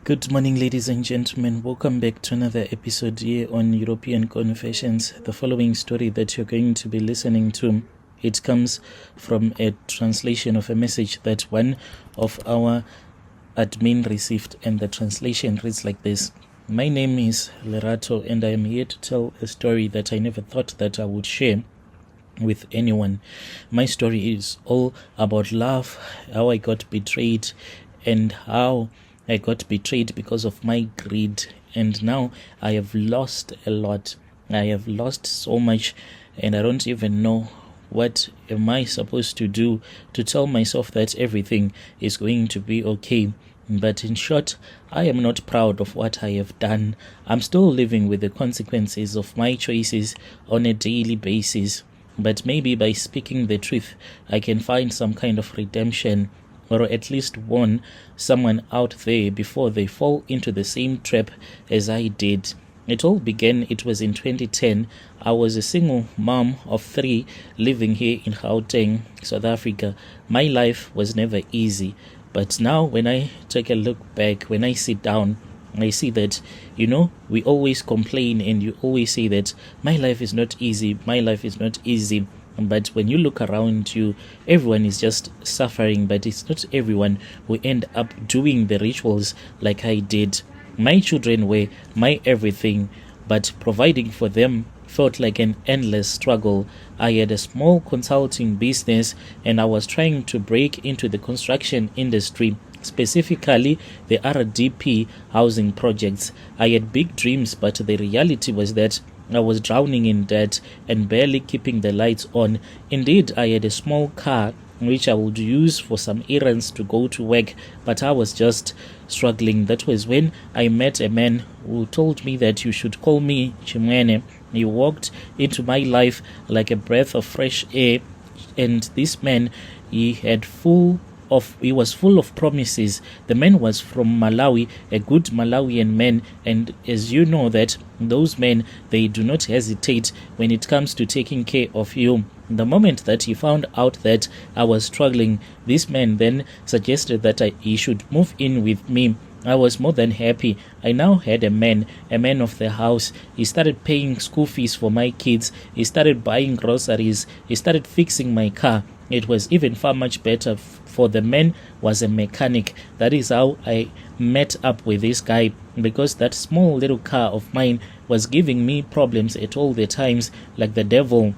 Good morning, ladies and gentlemen. Welcome back to another episode here on European Confessions. The following story that you're going to be listening to, it comes from a translation of a message that one of our admin received, and the translation reads like this. My name is Lerato, and I am here to tell a story that I never thought that I would share with anyone. My story is all about love, how I got betrayed, and how I got betrayed because of my greed, and now I have lost a lot. I have lost so much, and I don't even know what am I supposed to do to tell myself that everything is going to be okay. But in short, I am not proud of what I have done. I'm still living with the consequences of my choices on a daily basis. But maybe by speaking the truth, I can find some kind of redemption, or at least warn someone out there before they fall into the same trap as I did. It all began, it was in 2010. I was a single mom of 3 living here in Gauteng, South Africa. My life was never easy. But now when I take a look back, when I sit down, I see that, we always complain and you always say that my life is not easy, my life is not easy. But when you look around you, everyone is just suffering, but it's not everyone who end up doing the rituals like I did. My children were my everything, but providing for them felt like an endless struggle. I had a small consulting business and I was trying to break into the construction industry, specifically the RDP housing projects. I had big dreams, but the reality was that I was drowning in debt and barely keeping the lights on. Indeed, I had a small car which I would use for some errands to go to work, but I was just struggling. That was when I met a man who told me that you should call me Chim. He walked into my life like a breath of fresh air, and this man, he was full of promises. The man was from Malawi, a good Malawian man, and as you know that those men, they do not hesitate when it comes to taking care of you. The moment that he found out that I was struggling, this man then suggested that he should move in with me. I was more than happy. I now had a man of the house. He started paying school fees for my kids. He started buying groceries. He started fixing my car. It was even far much better, for the man was a mechanic. That is how I met up with this guy, because that small little car of mine was giving me problems at all the times, like the devil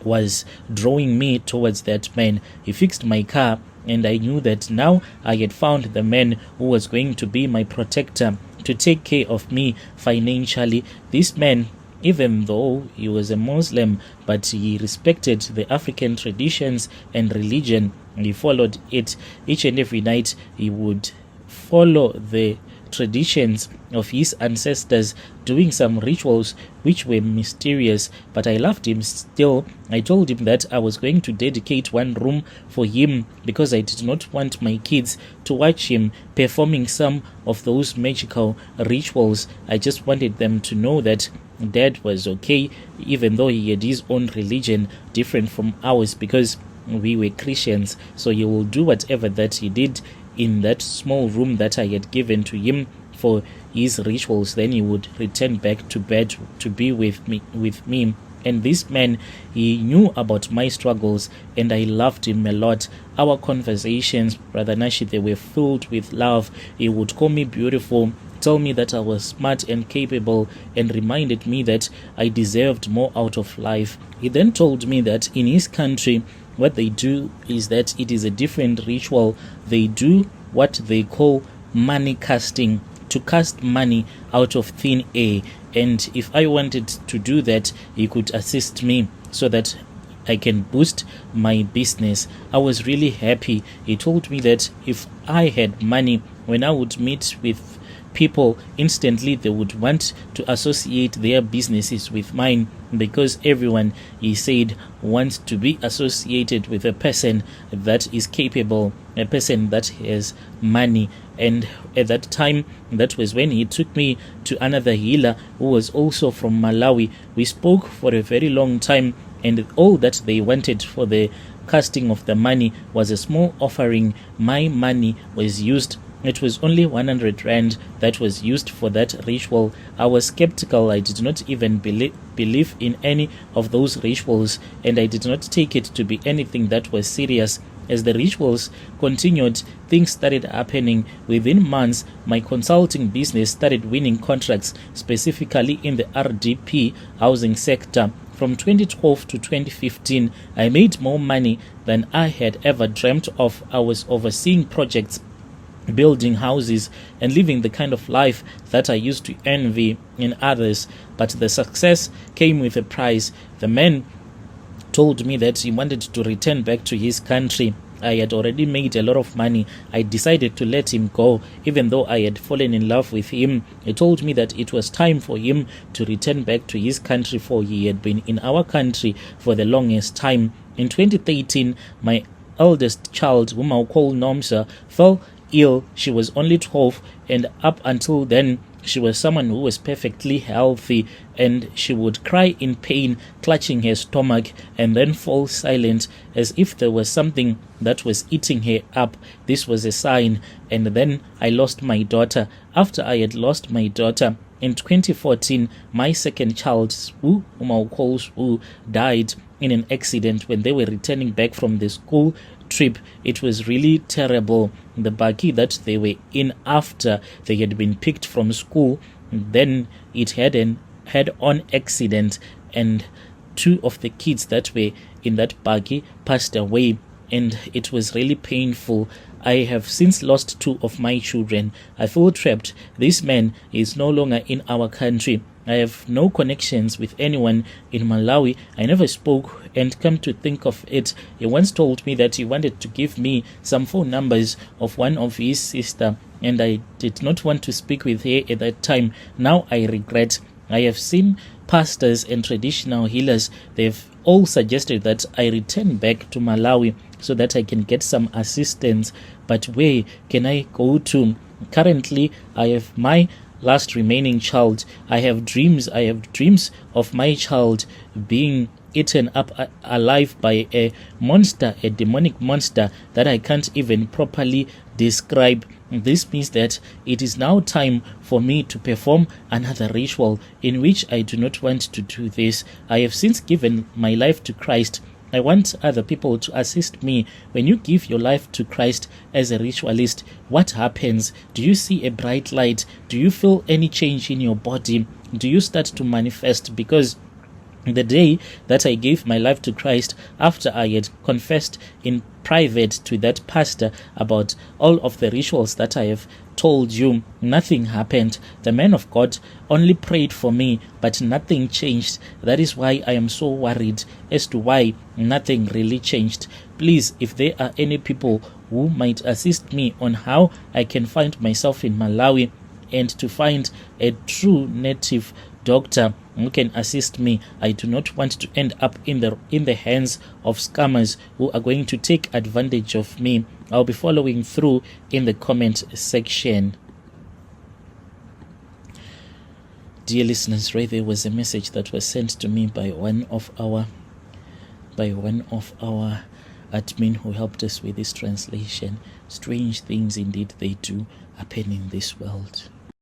was drawing me towards that man. He fixed my car, and I knew that now I had found the man who was going to be my protector, to take care of me financially. This man, even though he was a Muslim, but he respected the African traditions and religion. He followed it each and every night. He would follow the traditions of his ancestors, doing some rituals which were mysterious, but I loved him still. I told him that I was going to dedicate one room for him, because I did not want my kids to watch him performing some of those magical rituals. I just wanted them to know that Dad was okay, even though he had his own religion different from ours, because we were Christians. So he will do whatever that he did in that small room that I had given to him for his rituals. Then he would return back to bed to be with me. And this man, he knew about my struggles, and I loved him a lot. Our conversations, Brother Nashi, they were filled with love. He would call me beautiful, tell me that I was smart and capable, and reminded me that I deserved more out of life. He then told me that in his country, what they do is that it is a different ritual. They do what they call money casting, to cast money out of thin air. And if I wanted to do that, he could assist me so that I can boost my business. I was really happy. He told me that if I had money, when I would meet with people, instantly they would want to associate their businesses with mine, because everyone, he said, wants to be associated with a person that is capable, a person that has money. And at that time, that was when he took me to another healer who was also from Malawi. We spoke for a very long time, and all that they wanted for the casting of the money was a small offering. My money was used It was only 100 rand that was used for that ritual. I was skeptical. I did not even believe in any of those rituals, and I did not take it to be anything that was serious. As the rituals continued, things started happening. Within months, my consulting business started winning contracts, specifically in the RDP housing sector. From 2012 to 2015, I made more money than I had ever dreamt of. I was overseeing projects, building houses, and living the kind of life that I used to envy in others. But the success came with a price. The man told me that he wanted to return back to his country. I had already made a lot of money. I decided to let him go, even though I had fallen in love with him. He told me that it was time for him to return back to his country, for he had been in our country for the longest time. In 2013, my eldest child, whom I'll call Nomsa, fell ill. She was only 12, and up until then, she was someone who was perfectly healthy, and she would cry in pain, clutching her stomach, and then fall silent as if there was something that was eating her up. This was a sign. And then I lost my daughter. After I had lost my daughter, in 2014, my second child, whom I'll call Swu, died in an accident when they were returning back from the school trip. It was really terrible. The buggy that they were in after they had been picked from school, then it had an head-on accident, and 2 of the kids that were in that buggy passed away, and it was really painful. I have since lost 2 of my children. I feel trapped. This man is no longer in our country. I have no connections with anyone in Malawi. I never spoke, and come to think of it, he once told me that he wanted to give me some phone numbers of one of his sister, and I did not want to speak with her at that time. Now I regret. I have seen pastors and traditional healers. They've all suggested that I return back to Malawi so that I can get some assistance. But where can I go to? Currently, I have my last remaining child. I have dreams of my child being eaten up alive by a monster, a demonic monster that I can't even properly describe. This means that it is now time for me to perform another ritual, in which I do not want to do this. I have since given my life to Christ. I want other people to assist me. When you give your life to Christ as a ritualist, what happens? Do you see a bright light? Do you feel any change in your body? Do you start to manifest? Because the day that I gave my life to Christ, after I had confessed in private to that pastor about all of the rituals that I have told you, nothing happened. The man of God only prayed for me, but nothing changed. That is why I am so worried as to why nothing really changed. Please, if there are any people who might assist me on how I can find myself in Malawi and to find a true native doctor who can assist me, I do not want to end up in the hands of scammers who are going to take advantage of me. I'll be following through in the comment section. Dear listeners, right there was a message that was sent to me by one of our admin who helped us with this translation. Strange things indeed they do happen in this world.